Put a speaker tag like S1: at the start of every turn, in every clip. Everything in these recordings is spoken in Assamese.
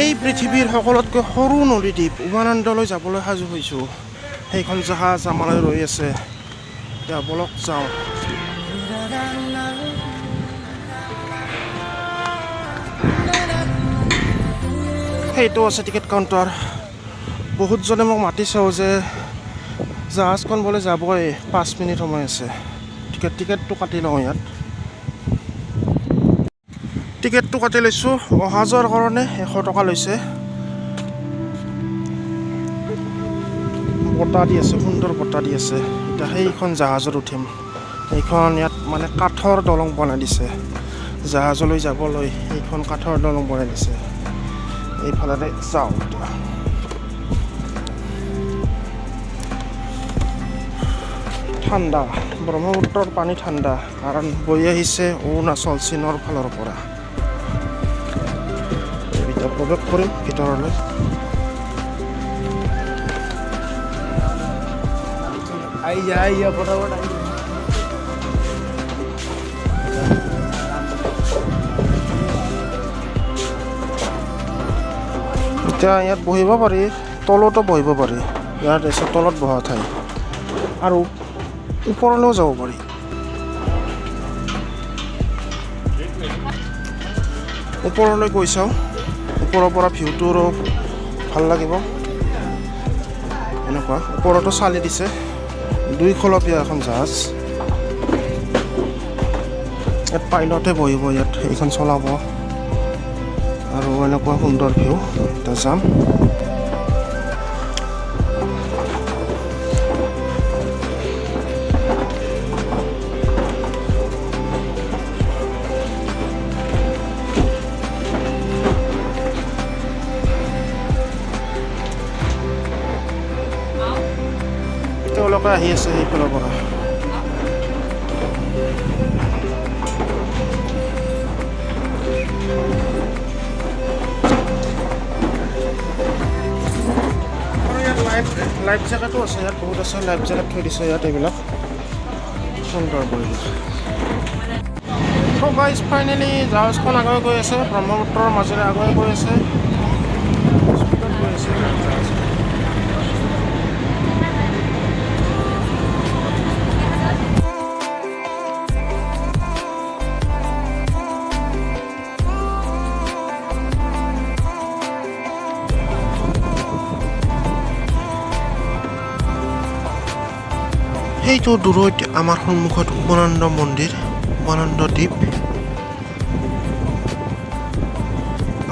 S1: এই পৃথিৱীৰ সকলোতকৈ সৰু নদীদ্বীপ উমানন্দলৈ যাবলৈ সাজু হৈছোঁ। সেইখন জাহাজ আমালৈ ৰৈ আছে। এতিয়া বলক যাওঁ। সেইটো আছে টিকেট কাউণ্টাৰ। বহুতজনে মোক মাতিছেও যে জাহাজখন বোলে যাবই, 5 মিনিট সময় আছে। টিকেটটো কাটি লওঁ ইয়াত। টিকেটটো কাটি লৈছোঁ। অহা যোৱাৰ কাৰণে 100 টকা লৈছে। বতাহ দি আছে, সুন্দৰ বতাহ দি আছে। এতিয়া সেইখন জাহাজত উঠিম। এইখন ইয়াত মানে কাঠৰ দলং বনাই দিছে। জাহাজলৈ যাবলৈ এইখন কাঠৰ দলং বনাই দিছে। এইফালে যাওঁ। ঠাণ্ডা, ব্ৰহ্মপুত্ৰৰ পানী ঠাণ্ডা, কাৰণ বৈ আহিছে অৰুণাচল চীনৰ ফালৰ পৰা। এতিয়া প্ৰৱেশ কৰিম ভিতৰলৈ। এতিয়া ইয়াত বহিব পাৰি, তলতো বহিব পাৰি। ইয়াত আছে তলত বহা ঠাই, আৰু ওপৰলৈও যাব পাৰি। ওপৰলৈ গৈ চাওঁ। ওপৰৰ পৰা ভিউটো ভাল লাগিব। এনেকুৱা ওপৰতো চালি দিছে। 2 খলপীয়া এখন জাহাজ। ইয়াত পাইলটে বহিব, ইয়াত এইখন চলাব। আৰু এনেকুৱা সুন্দৰ ভিউ। এতিয়া যাম। তেওঁলোকে আহি আছে সেইফালৰ পৰা। লাইফ জেকেটো আছে ইয়াত, বহুত আছে। লাইফ জেকেট থৈ দিছে ইয়াত। এইবিলাক সুন্দৰ পৰিৱেশ। তো গাইজ, ফাইনেলি জাহাজখন আগুৱাই গৈ আছে। ব্ৰহ্মপুত্ৰৰ মাজেৰে আগুৱাই গৈ আছে। স্পীডত গৈ আছে জাহাজখন। সেইটো দূৰৈত আমাৰ সন্মুখত উমানন্দ মন্দিৰ, উমানন্দ দ্বীপ।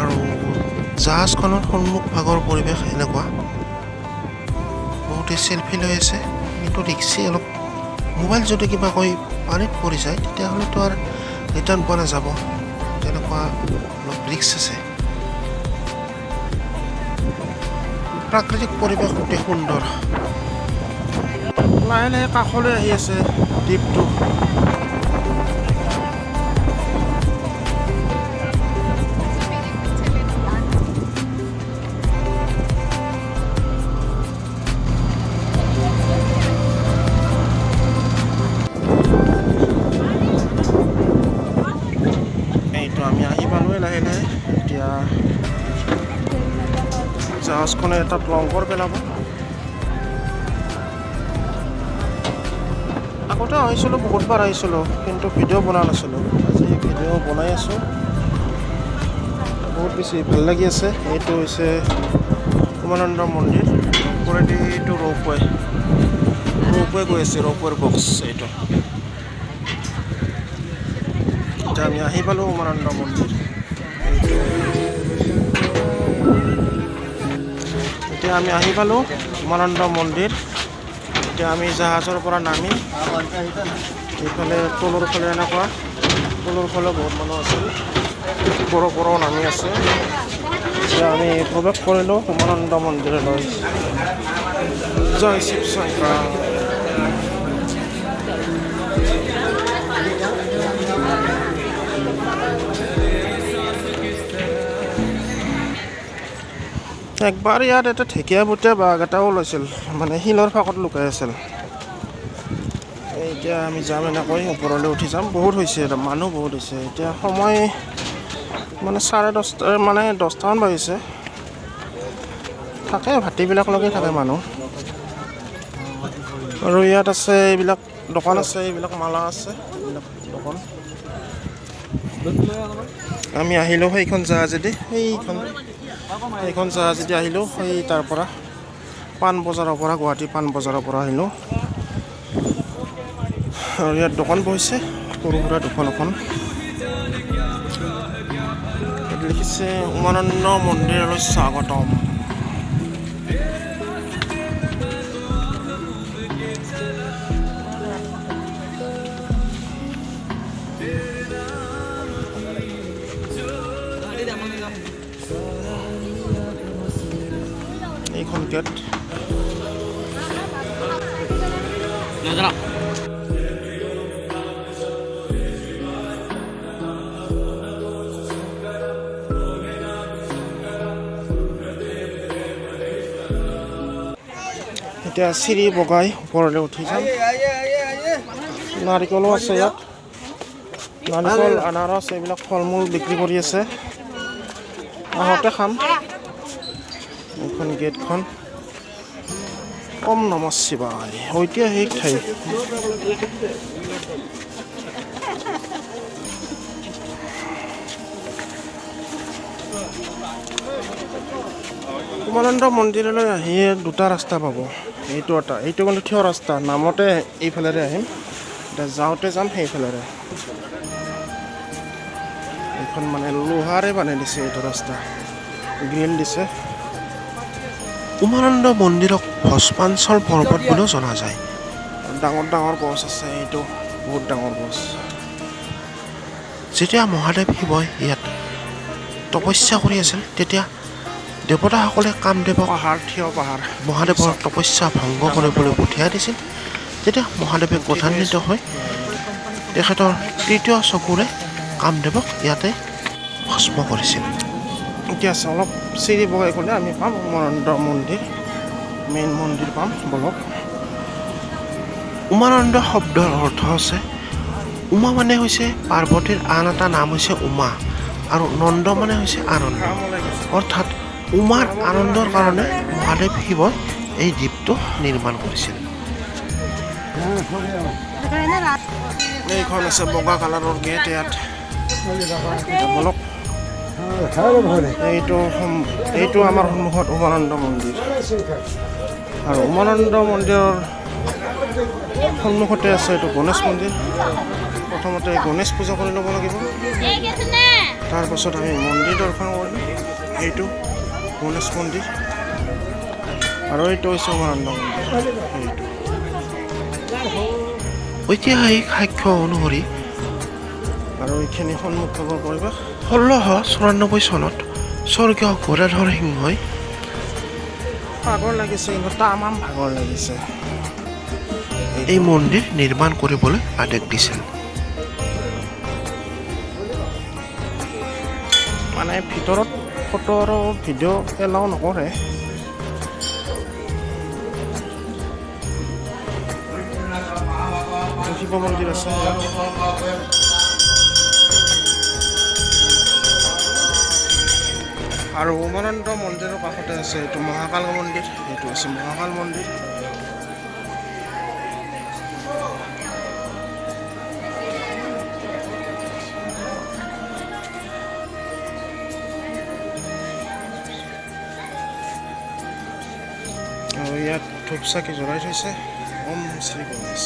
S1: আৰু জাহাজখনৰ সন্মুখ ভাগৰ পৰিৱেশ এনেকুৱা। বহুতে চেলফি লৈ আছে, কিন্তু ৰিক্সি অলপ। মোবাইল যদি কিবা কৈ পানীত পৰি যায়, তেতিয়াহ'লেতো আৰু ৰিটাৰ্ণ পোৱা নাযাব। তেনেকুৱা অলপ ৰিক্স আছে। প্ৰাকৃতিক পৰিৱেশ অতি সুন্দৰ। লাহে লাহে কাষলৈ আহি আছে দ্বীপটো। এইটো আমি আহি পালোৱে লাহে লাহে। এতিয়া জাহাজখনে এটা লংকৰ পেলাব। আগতে আহিছিলোঁ, বহুতবাৰ আহিছিলোঁ, কিন্তু ভিডিঅ' বনোৱা নাছিলোঁ। আজি ভিডিঅ' বনাই আছোঁ। বহুত বেছি ভাল লাগি আছে। এইটো হৈছে উমানন্দ মন্দিৰ। ওপৰেদি এইটো ৰ'পৱে গৈ আছে, ৰ'পৱেৰ বক্স এইটো। এতিয়া আমি আহি পালোঁ উমানন্দ মন্দিৰ। এতিয়া আমি আহি পালোঁ উমানন্দ মন্দিৰ। এতিয়া আমি জাহাজৰ পৰা নামি এইফালে তলৰ ফালে এনেকুৱা, তলৰ ফালে বহুত মানুহ আছিল, ওপৰৰ পৰাও নামি আছে। এতিয়া আমি প্ৰৱেশ কৰিলোঁ উমানন্দ মন্দিৰলৈ। জয় শিৱ শংকৰ। একবাৰ ইয়াত এটা ঢেকীয়াপতীয়া বাঘ এটাও ওলাইছিল, মানে শিলৰ ফাঁকত লুকাই আছিল। এতিয়া আমি যাম এনেকৈ ওপৰলৈ উঠি যাম। বহুত হৈছে, মানুহ বহুত হৈছে। এতিয়া সময় মানে 10:30 মানে 10টামান বাজিছে থাকে ভাটিবিলাক লগে থাকে মানুহ আৰু ইয়াত আছে এইবিলাক দোকান আছে এইবিলাক মালা আছে এইবিলাক দোকান আমি আহিলোঁ সেইখন জাহাজেদি সেইখন জাহাজেদি আহিলোঁ সেই তাৰ পৰা পাণ বজাৰৰ পৰা গুৱাহাটী পাণ বজাৰৰ পৰা আহিলোঁ আৰু ইয়াত দোকান বহিছে সৰু সুৰা দোকান এখন লিখিছে উমানন্দ মন্দিৰলৈ স্বাগতম এইখন গেট এতিয়া চিৰি বগাই ওপৰলৈ উঠি যাম নাৰিকলো আছে ইয়াত নাৰিকল আনাৰস এইবিলাক ফল মূল বিক্ৰী কৰি আছে আহোঁতে খাম এইখন গেটখন ওম নমঃ শিৱায় ঐতিহাসিক ঠাই উমানন্দ মন্দিৰলৈ আহি দুটা ৰাস্তা পাব এইটো কিন্তু থিয় ৰাস্তা নামতে এইফালেৰে আহিম এতিয়া যাওঁতে যাম সেইফালেৰে এইখন মানে লোহাৰে বানাই দিছে এইটো ৰাস্তা গ্ৰিল দিছে উমানন্দ মন্দিৰক ভস্মাঞ্চল পৰ্বত বুলিও জনা যায় ডাঙৰ ডাঙৰ গছ আছে এইটো বহুত ডাঙৰ গছ যেতিয়া মহাদেৱ শিৱই ইয়াত তপস্যা কৰি আছিল তেতিয়া দেৱতাসকলে কামদেৱক পাহাৰ মহাদেৱৰ তপস্যা ভংগ কৰিবলৈ পঠিয়াই দিছিল তেতিয়া মহাদেৱে ক্ৰোধান্বিত হৈ তেখেতৰ তৃতীয় চকুৰে কামদেৱক ইয়াতে ভস্ম কৰিছিল এতিয়া আছে অলপ চিৰি বগাই গ'লে আমি পাম উমানন্দ মন্দিৰ মেইন মন্দিৰ পাম বলক উমানন্দ শব্দৰ অৰ্থ হৈছে উমা মানে হৈছে পাৰ্বতীৰ আন এটা নাম হৈছে উমা আৰু নন্দ মানে হৈছে আনন্দ অৰ্থাৎ উমাৰ আনন্দৰ কাৰণে মহাদেৱ শিৱই এই দ্বীপটো নিৰ্মাণ কৰিছিল এইখন আছে বগা কালাৰৰ গেট ইয়াত বলক এইটো আমাৰ সন্মুখত উমানন্দ মন্দিৰ আৰু উমানন্দ মন্দিৰৰ সন্মুখতে আছে এইটো গণেশ মন্দিৰ প্ৰথমতে গণেশ পূজা কৰি ল'ব লাগিব তাৰপাছত আমি মন্দিৰ দৰ্শন কৰিম এইটো গণেশ মন্দিৰ আৰু এইটো হৈছে উমানন্দ মন্দিৰ এইটো ঐতিহাসিক সাক্ষ্য অনুসৰি আৰু এইখিনি সন্মুখৰ পৰিৱেশ 1694 চনত স্বৰ্গীয় গদাধৰ সিংহই ভাগৰ লাগিছে কিন্তু তামাম ভাগৰ লাগিছে এই মন্দিৰ নিৰ্মাণ কৰিবলৈ আদেশ দিছিল মানে ভিতৰত ফটো আৰু ভিডিঅ' এলাও নকৰে শিৱ মন্দিৰ আছে আৰু উমানন্দ মন্দিৰৰ কাষতে আছে এইটো মহাকাল মন্দিৰ এইটো আছে মহাকাল মন্দিৰ আৰু ইয়াত ধূপ চাকি জ্বলাই থৈছে ওম শ্ৰী গণেশ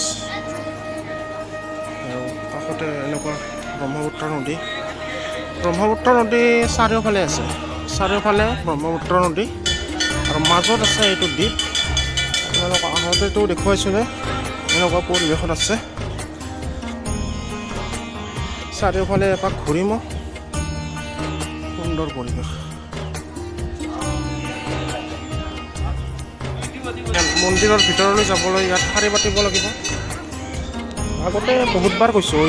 S1: আৰু কাষতে এনেকুৱা ব্ৰহ্মপুত্ৰ নদী চাৰিওফালে আছে চাৰিওফালে ব্ৰহ্মপুত্ৰ নদী আৰু মাজত আছে এইটো দ্বীপ আপোনালোক আহোঁতেতো দেখুৱাইছিলে এনেকুৱা পৰিৱেশত আছে চাৰিওফালে এপাক ঘূৰিম সুন্দৰ পৰিৱেশ মন্দিৰৰ ভিতৰলৈ যাবলৈ ইয়াত শাৰী পাতিব লাগিব আগতে বহুতবাৰ কৈছোঁ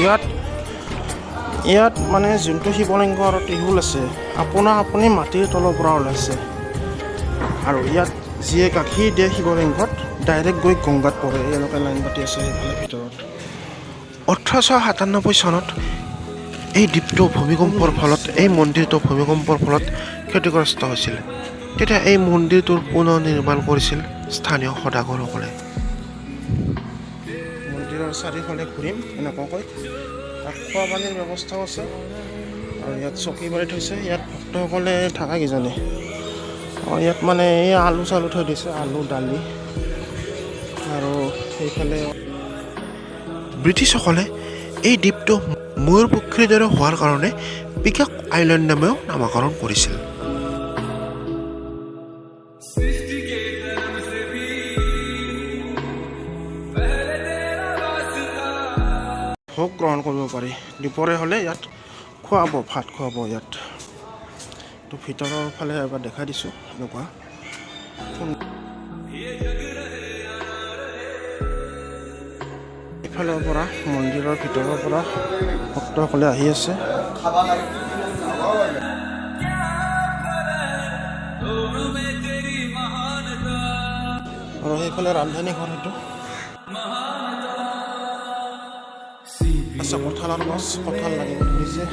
S1: ইয়াত মানে যোনটো শিৱলিংগ আৰু ত্ৰিশূল আছে আপুনি মাটিৰ তলৰ পৰা ওলাইছে আৰু ইয়াত যিয়ে গাখীৰ দিয়ে শিৱলিংগত ডাইৰেক্ট গৈ গংগাত পৰে এনেকুৱা লাইন পাতি আছে সেইফালে ভিতৰত 1897 চনত এই দ্বীপটো ভূমিকম্পৰ ফলত এই মন্দিৰটো ভূমিকম্পৰ ফলত ক্ষতিগ্ৰস্ত হৈছিল। তেতিয়া এই মন্দিৰটোৰ পুনৰ নিৰ্মাণ কৰিছিল স্থানীয় সদাগৰসকলে। মন্দিৰৰ চাৰিওফালে ঘূৰিম এনেকুৱাকৈ। তাত খোৱা পানীৰ ব্যৱস্থাও আছে আৰু ইয়াত চকী পাৰি থৈছে। ইয়াত ভক্তসকলে থাকা কিজানি। ইয়াত মানে এই আলু চালু থৈ দিছে, আলু দালি আৰু সেইফালে ব্ৰিটিছসকলে এই দ্বীপটো ময়ূৰ পক্ষীৰ দৰে হোৱাৰ কাৰণে পিকক আইলেণ্ড নামেও নামাকৰণ কৰিছিল। ভোগ গ্ৰহণ কৰিব পাৰি। দুপৰীয়া হ'লে ইয়াত খুৱাব, ভাত খুৱাব ইয়াত। তো ভিতৰৰ ফালে এবাৰ দেখাই দিছোঁ এনেকুৱা। ইফালৰ পৰা মন্দিৰৰ ভিতৰৰ পৰা ভক্তসকলে আহি আছে। আৰু সেইফালে ৰান্ধনী ঘৰ সেইটো। আচ্ছা, কঁঠালৰ গছ, কঁঠাল লাগিব ধৰিছে।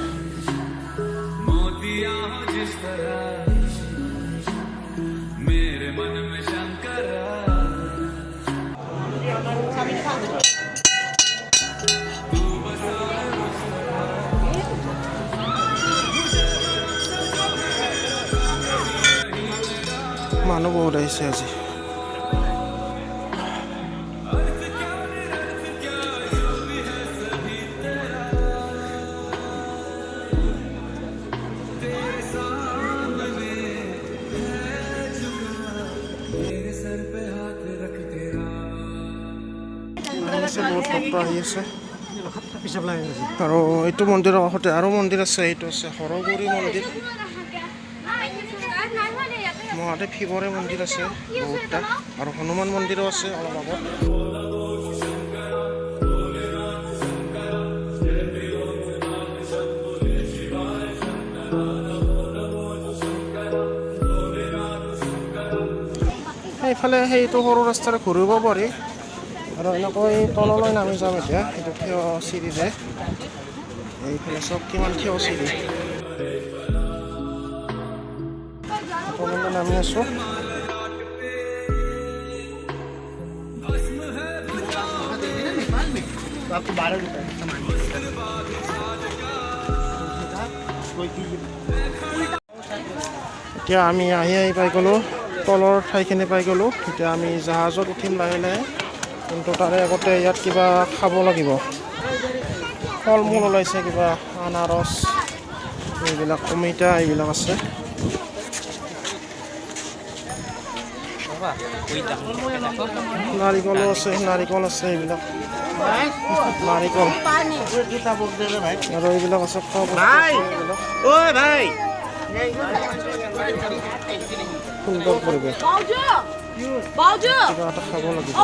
S1: মানুহ বহুত আহিছে আজি। বহুত ভক্ত আহি আছে। আৰু এইটো মন্দিৰৰ কাষতে আৰু মন্দিৰ আছে। এইটো আছে হৰগুৰি মন্দিৰ, মহাদেৱ শিৱৰে মন্দিৰ আছে বহুতটা, আৰু হনুমান মন্দিৰো আছে অলপ আগত। সেইফালে সেইটো সৰু ৰাস্তাৰে ঘূৰিব পাৰি আৰু এনেকৈ তললৈ নামি যাম এতিয়া। সেইটো থিয় চিৰিৰে, এইফালে চব কিমান থিয় চিৰি। তললৈ নামি আছোঁ। এতিয়া আমি আহি পাই গ'লোঁ, তলৰ ঠাইখিনি পাই গ'লোঁ। এতিয়া আমি জাহাজত উঠিম লাহে লাহে। কিন্তু তাৰে আগতে ইয়াত কিবা খাব লাগিব। ফল মূল ওলাইছে, কিবা আনাৰস, এইবিলাক অমিতা, এইবিলাক আছে। নাৰিকলো আছে, নাৰিকল আছে, এইবিলাক নাৰিকল আৰু এইবিলাক আছে খোৱা বস্তু। সুন্দৰ পৰিৱেশ, কিবা এটা খাব লাগিব।